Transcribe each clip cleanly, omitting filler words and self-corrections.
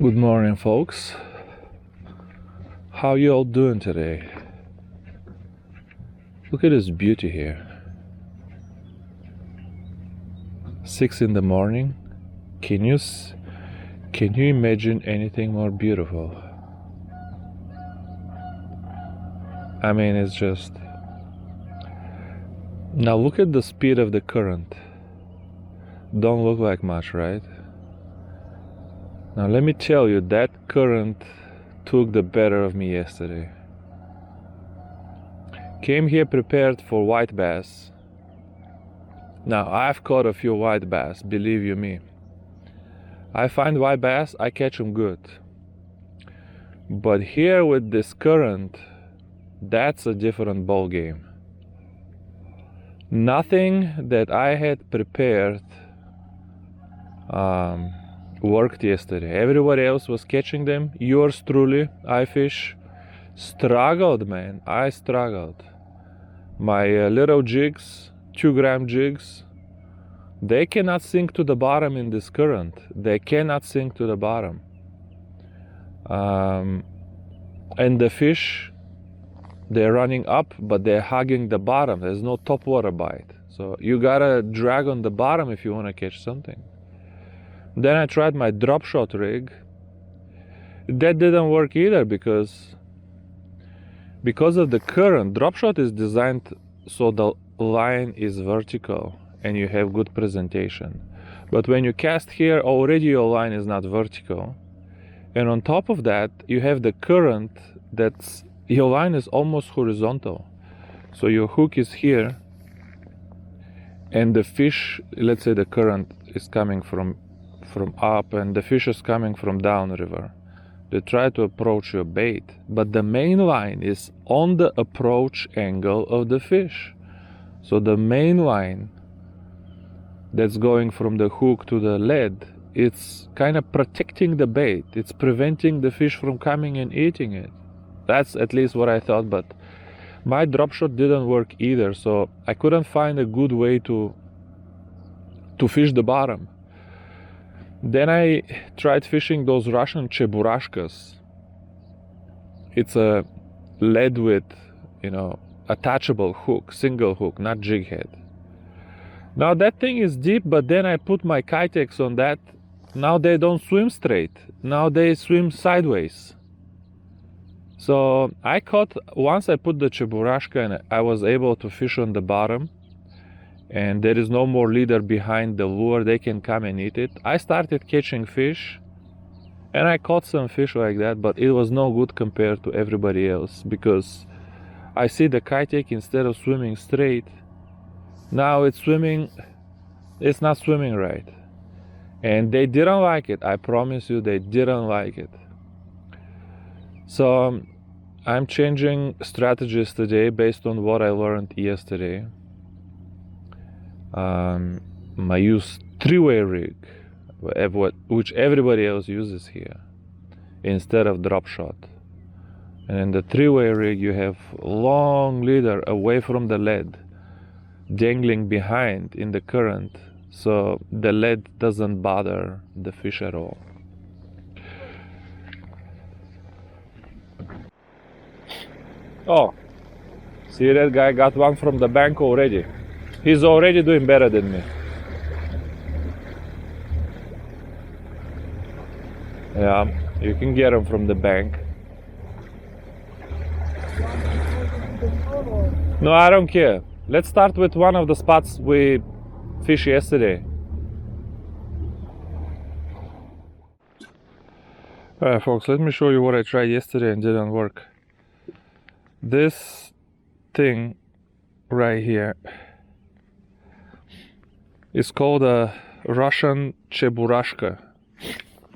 Good morning, folks. How you all doing today? Look at this beauty here. 6 in the morning. Can you imagine anything more beautiful? I mean, it's just... Now look at the speed of the current. Don't look like much, right? Now let me tell you, that current took the better of me yesterday. Came here prepared for white bass. Now I've caught a few white bass, believe you me. I find white bass, I catch them good. But here with this current, that's a different ball game. Nothing that I had prepared worked yesterday. Everybody else was catching them. Yours truly, I fish, struggled, man. I struggled. My little jigs, 2-gram jigs, they cannot sink to the bottom in this current. They cannot sink to the bottom. And the fish, they're running up, but they're hugging the bottom. There's no top water bite. So you gotta drag on the bottom if you wanna catch something. Then I tried my drop shot rig. That didn't work either because of the current. Drop shot is designed so the line is vertical and you have good presentation. But when you cast here, already your line is not vertical. And on top of that, you have the current your line is almost horizontal. So your hook is here and the fish, let's say the current is coming from up and the fish is coming from downriver. They try to approach your bait, but the main line is on the approach angle of the fish. So the main line that's going from the hook to the lead, it's kind of protecting the bait. It's preventing the fish from coming and eating it. That's at least what I thought, but my drop shot didn't work either, so I couldn't find a good way to fish the bottom. Then I tried fishing those Russian cheburashkas. It's a lead with, attachable hook, single hook, not jig head. Now that thing is deep, but then I put my Kitex on that. Now they don't swim straight. Now they swim sideways. So I caught, once I put the cheburashka and I was able to fish on the bottom, and there is no more leader behind the lure, they can come and eat it. I started catching fish and I caught some fish like that, but it was no good compared to everybody else because I see the Kitex, instead of swimming straight, now it's not swimming right. And they didn't like it. I promise you, they didn't like it. So I'm changing strategies today based on what I learned yesterday. I use 3-way rig, which everybody else uses here, instead of drop shot. And in the 3-way rig, you have long leader away from the lead, dangling behind in the current, so the lead doesn't bother the fish at all. Oh, see, that guy got one from the bank already. He's already doing better than me. Yeah, you can get him from the bank. No, I don't care. Let's start with one of the spots we fished yesterday. Alright folks, let me show you what I tried yesterday and didn't work. This thing right here is called a Russian cheburashka.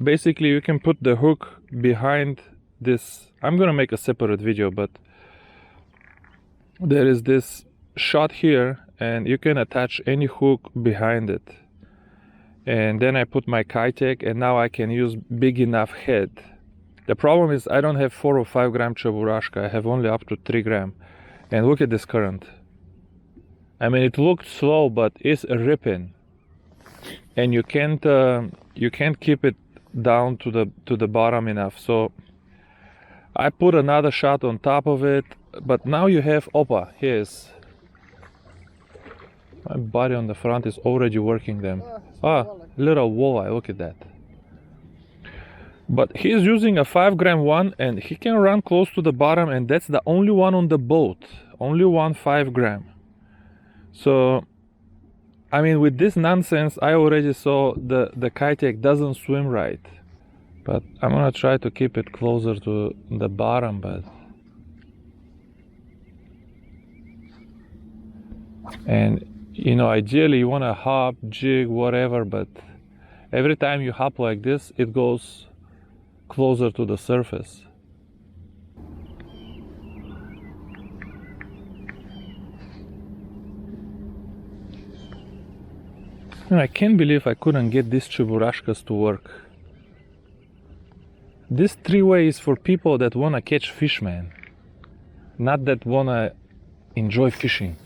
Basically, you can put the hook behind this. I'm gonna make a separate video, but there is this shot here and you can attach any hook behind it. And then I put my Kitex and now I can use big enough head. The problem is I don't have 4 or 5 gram cheburashka. I have only up to 3 gram. And look at this current. I mean, it looked slow, but it's ripping. And you can't keep it down to the bottom enough. So I put another shot on top of it, but now you have Opa. Here's my buddy on the front is already working them. Little walleye, look at that. But he's using a 5-gram one, and he can run close to the bottom, and that's the only one on the boat. Only one 5-gram. So, I mean, with this nonsense, I already saw the Kitech doesn't swim right. But I'm gonna try to keep it closer to the bottom, but... And, you know, ideally you wanna hop, jig, whatever, but every time you hop like this, it goes closer to the surface. And I can't believe I couldn't get these Cheburashkas to work. This three-way is for people that wanna catch fish, man. Not that wanna enjoy fishing.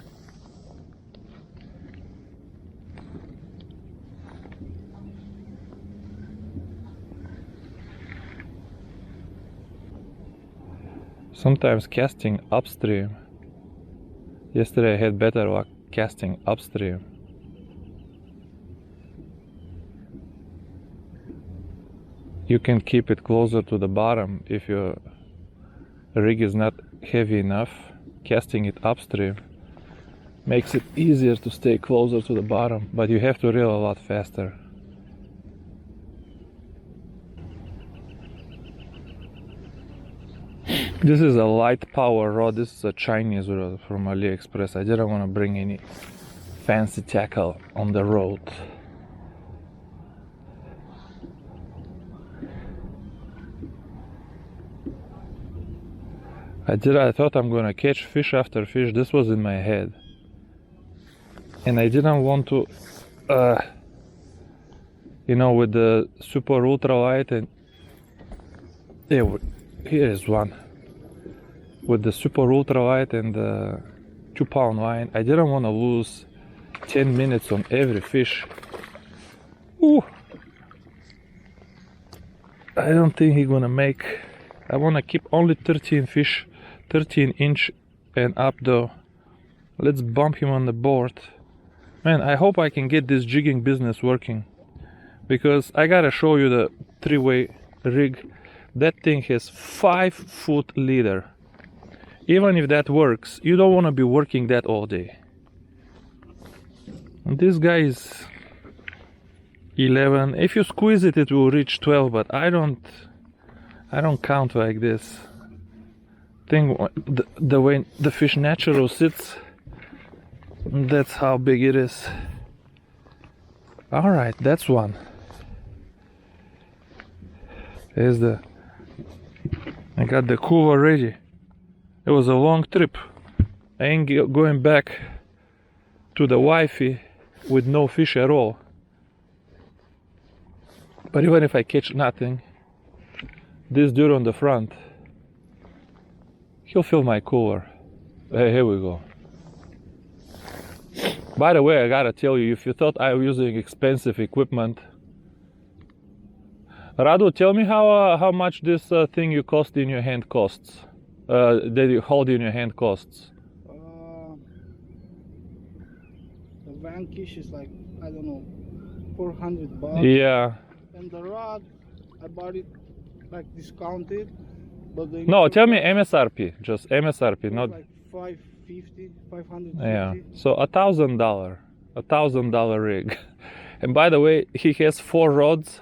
Sometimes casting upstream. Yesterday I had better luck casting upstream. You can keep it closer to the bottom if your rig is not heavy enough. Casting it upstream makes it easier to stay closer to the bottom, but you have to reel a lot faster. This is a light power rod. This is a Chinese rod from AliExpress. I didn't want to bring any fancy tackle on the road. I thought I'm gonna catch fish after fish. This was in my head. And I didn't want to, you know, with the super ultralight and... Yeah, here is one. With the super ultralight and the 2-pound line, I didn't want to lose 10 minutes on every fish. Ooh. I don't think he's gonna make... I want to keep only 13 fish, 13 inch and up though. Let's bump him on the board. Man, I hope I can get this jigging business working, because I gotta show you the three-way rig. That thing has 5-foot leader. Even if that works, you don't want to be working that all day. And this guy is 11. If you squeeze it, it will reach 12, but I don't count like this. Think the way the fish natural sits, that's how big it is. All right, that's one. There's the... I got the cooler ready. It was a long trip. I ain't going back to the wifey with no fish at all. But even if I catch nothing, this dude on the front, he'll fill my cooler. Hey, here we go. By the way, I gotta tell you, if you thought I was using expensive equipment, Radu, tell me how much this thing you cost in your hand costs. That you hold in your hand costs. The Vanquish is like, I don't know, $400. Yeah. And the rod, I bought it like discounted, but they... No, tell me MSRP, just MSRP, not... like $550. Yeah, so $1,000 rig. And by the way, he has 4 rods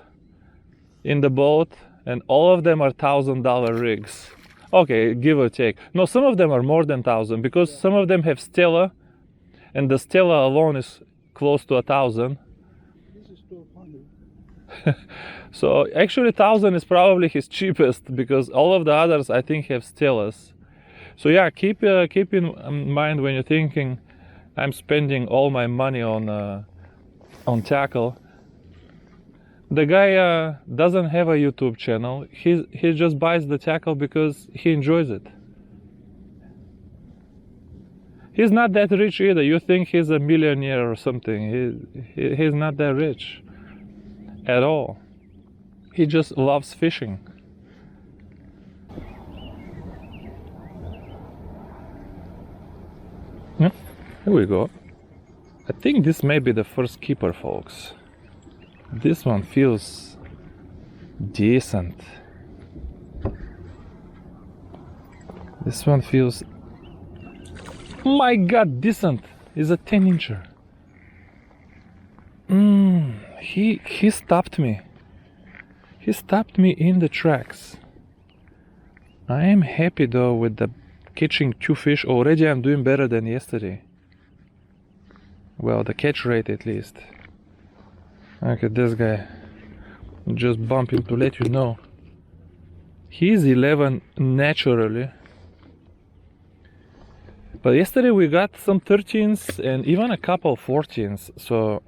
in the boat, and all of them are $1,000 rigs. Okay, give or take. No, some of them are more than 1,000, because some of them have Stella, and the Stella alone is close to 1,000. This is 1,200. So actually 1,000 is probably his cheapest, because all of the others I think have Stellas. So yeah, keep in mind when you're thinking I'm spending all my money on tackle. The guy doesn't have a YouTube channel. He just buys the tackle because he enjoys it. He's not that rich either. You think he's a millionaire or something. He's not that rich at all. He just loves fishing. Yeah, here we go. I think this may be the first keeper, folks. This one feels decent. This one feels, my god, decent. Is a 10-incher. He stopped me. He stopped me in the tracks. I am happy though with the catching 2 fish. Already I'm doing better than yesterday. Well, the catch rate at least. Look at this guy. Just bump him to let you know. He's 11 naturally. But yesterday we got some 13s and even a couple 14s, so...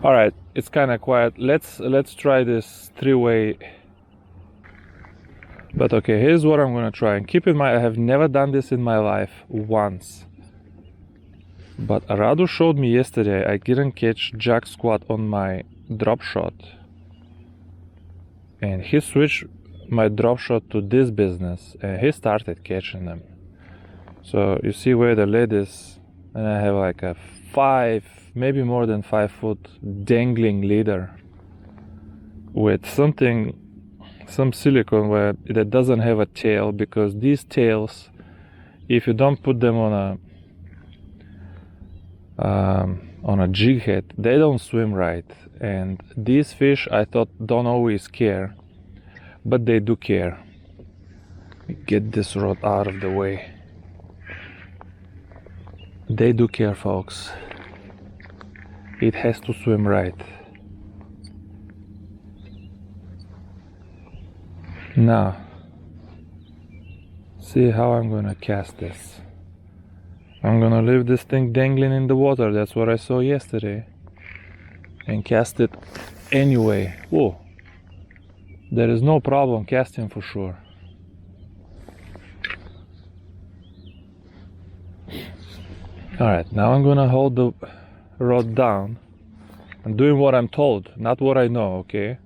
Alright, it's kinda quiet. Let's try this 3-way. But okay, here's what I'm gonna try. And keep in mind, I have never done this in my life once. But Radu showed me yesterday I didn't catch jack squat on my drop shot. And he switched my drop shot to this business and he started catching them. So you see where the lead is, and I have like a 5, maybe more than 5 foot dangling leader with something, some silicone where that doesn't have a tail, because these tails, if you don't put them on a jig head, they don't swim right. And these fish, I thought, don't always care, but they do care. Get this rod out of the way. They do care, folks. It has to swim right. Now, see how I'm gonna cast this. I'm gonna leave this thing dangling in the water. That's what I saw yesterday. And cast it anyway. Whoa. There is no problem casting for sure. Alright, now I'm gonna hold the rod down. I'm doing what I'm told, not what I know, okay?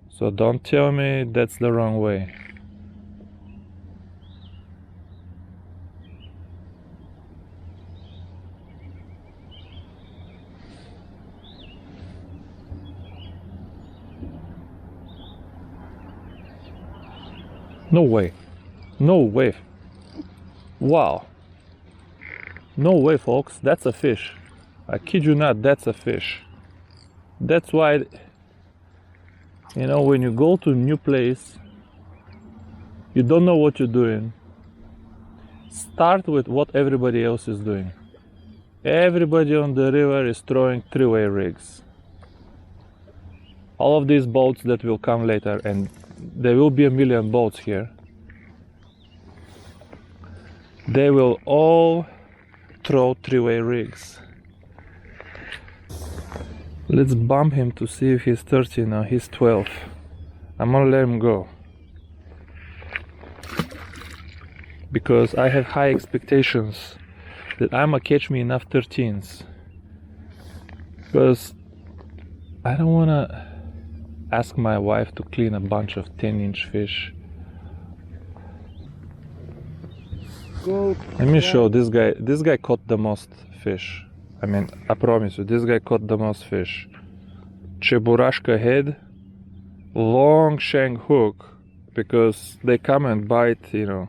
So don't tell me that's the wrong way. No way. No way. Wow. No way, folks. That's a fish. I kid you not, that's a fish. That's why, you know, when you go to a new place, you don't know what you're doing. Start with what everybody else is doing. Everybody on the river is throwing 3-way rigs. All of these boats that will come later, and there will be a million boats here, they will all throw 3-way rigs. Let's bump him to see if he's 13 or he's 12. I'm gonna let him go, because I have high expectations that I'ma catch me enough 13s. Because I don't wanna ask my wife to clean a bunch of 10-inch fish. Let me show this guy. This guy caught the most fish. I mean, I promise you, this guy caught the most fish. Cheburashka head, long shank hook, because they come and bite, you know,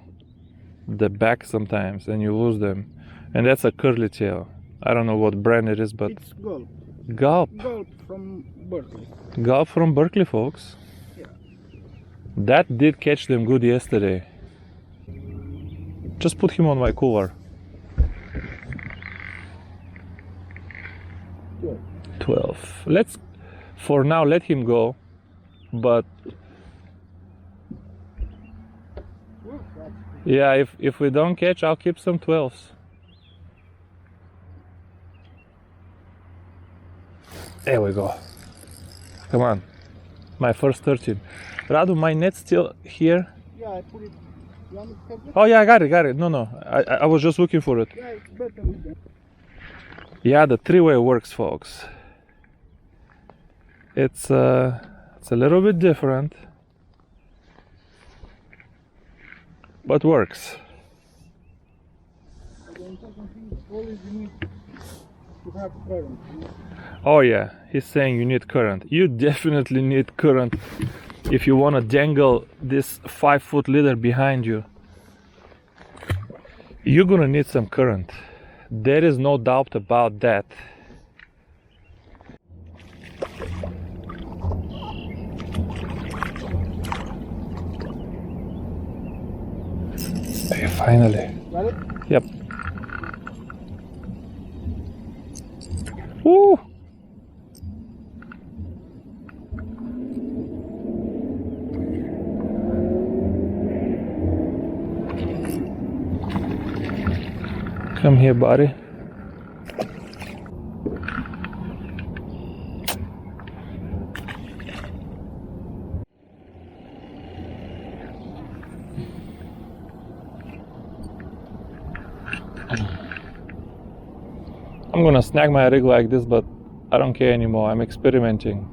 the back sometimes, and you lose them. And that's a curly tail. I don't know what brand it is, but It's Gulp. Gulp. Gulp from Berkeley. Gulp from Berkeley, folks. Yeah. That did catch them good yesterday. Just put him on my cooler. 12. Let's, for now, let him go. But yeah, if we don't catch, I'll keep some 12s. There we go. Come on. My first 13. Radu, my net's still here. Yeah, I put it. You want me to have it? Oh yeah, I got it. No. I was just looking for it. Yeah, it's better with that. Yeah, the 3-way works, folks. It's a little bit different, but works. The important thing is always you need to have current. Oh yeah, he's saying you need current. You definitely need current if you want to dangle this 5-foot leader behind you. You're gonna need some current. There is no doubt about that. Hey, finally. Got it? Yep. Woo! Come here, buddy. I'm gonna snag my rig like this, but I don't care anymore. I'm experimenting.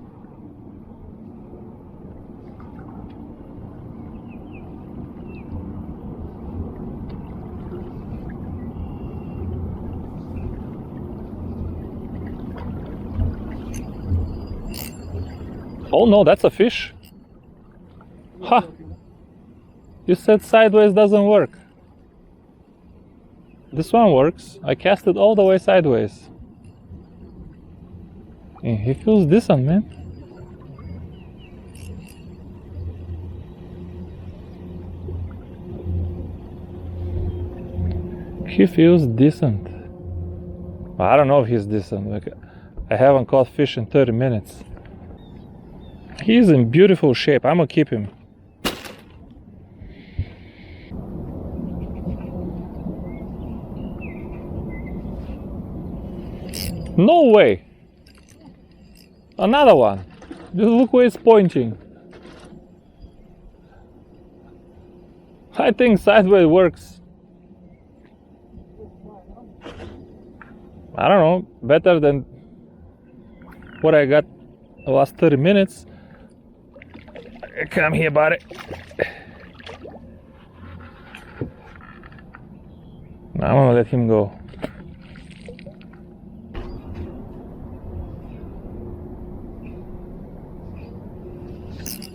Oh no, that's a fish. Ha! You said sideways doesn't work. This one works. I cast it all the way sideways. And he feels decent, man. He feels decent. I don't know if he's decent. Like, I haven't caught fish in 30 minutes. He's in beautiful shape. I'm gonna keep him. No way! Another one. Just look where it's pointing. I think sideways works. I don't know, better than what I got the last 30 minutes. Come here, buddy. Now I'm gonna let him go.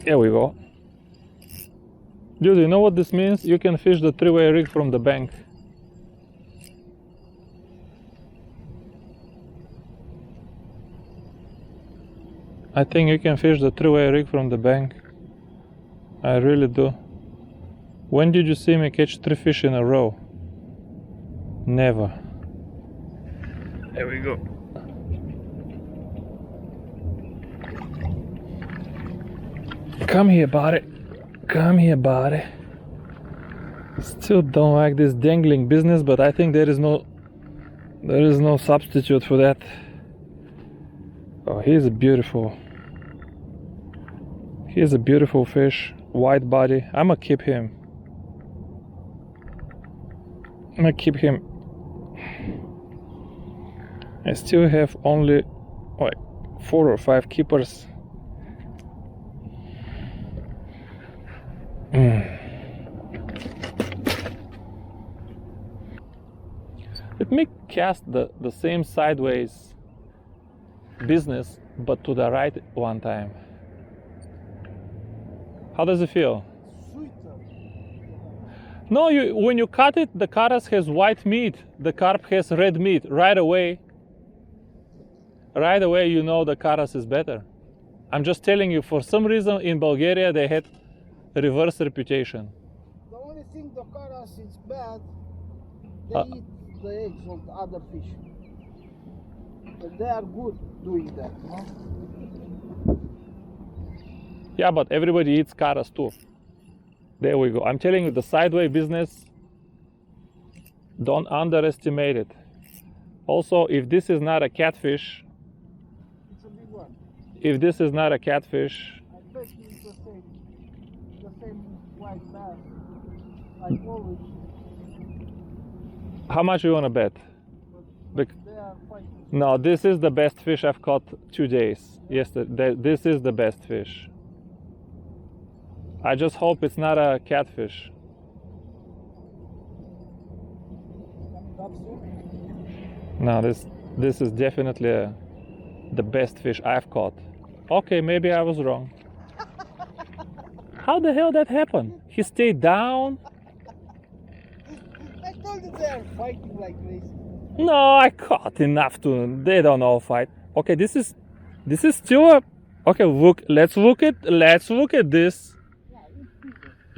Here we go. Dude, you know what this means? You can fish the 3-way rig from the bank. I think you can fish the 3-way rig from the bank. I really do. When did you see me catch 3 fish in a row? Never. There we go. Come here, buddy. Come here, buddy. Still don't like this dangling business, but I think there is no substitute for that. Oh, he's beautiful. He's a beautiful fish, white body. I'm gonna keep him. I still have only like 4 or 5 keepers. Let me cast the same sideways business, but to the right one time. How does it feel? Sweeter. No, when you cut it, the karas has white meat, the carp has red meat. Right away, you know the karas is better. I'm just telling you, for some reason in Bulgaria they had a reverse reputation. The only thing the karas is bad, they eat the eggs of the other fish. But they are good doing that, no? Yeah, but everybody eats karas too. There we go. I'm telling you, the sideway business, don't underestimate it. Also, if this is not a catfish, It's a big one. if this is not a catfish, I bet you it's the same white bass. Like always. how much you want to bet? But they are fighting No, this is the best fish I've caught 2 days. Yes, this is the best fish. I just hope it's not a catfish. No, this is definitely the best fish I've caught. Okay, maybe I was wrong. How the hell that happened? He stayed down? I told you they are fighting like crazy. No, I caught enough to. They don't all fight. Okay, this is still a. Okay, look. Let's look at this.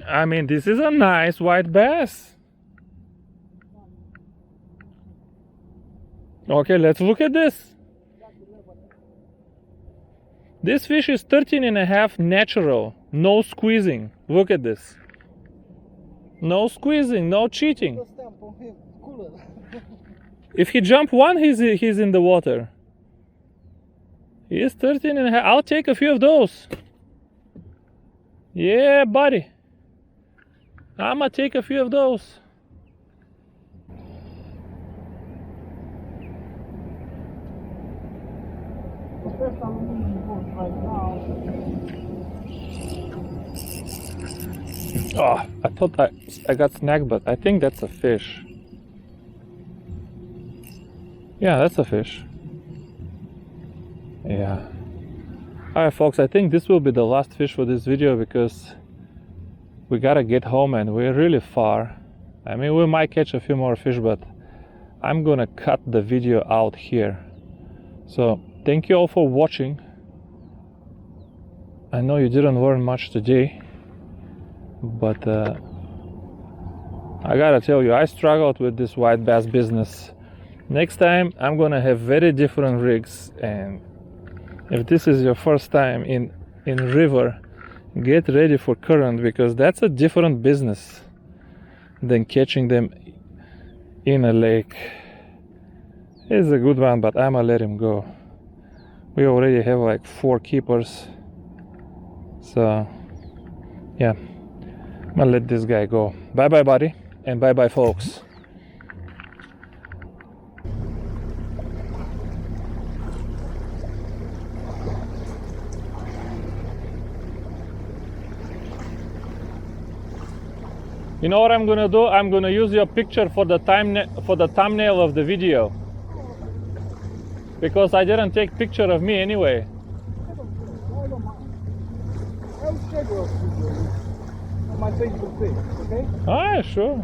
I mean, this is a nice white bass. Okay, let's look at this. This fish is 13.5 natural, no squeezing. Look at this. No squeezing, no cheating. The stamp on him, cooler. If he jump one, he's in the water. He is 13.5. I'll take a few of those. Yeah, buddy. I'ma take a few of those. The first time I'm using boat right now. Oh, I thought I got snagged, but I think that's a fish. Yeah, that's a fish. Yeah. Alright folks, I think this will be the last fish for this video because we gotta get home and we're really far. I mean, we might catch a few more fish, but I'm gonna cut the video out here. So, thank you all for watching. I know you didn't learn much today, but I gotta tell you, I struggled with this white bass business. Next time, I'm gonna have very different rigs, and if this is your first time in river, get ready for current, because that's a different business than catching them in a lake. It's a good one, but I'ma let him go. We already have like 4 keepers, so yeah, I'm gonna let this guy go. Bye bye buddy, and bye bye folks. You know what I'm gonna do? I'm gonna use your picture for the thumbnail of the video, because I didn't take picture of me anyway. I don't mind. I'll schedule a video on my Facebook page, okay? Ah, sure.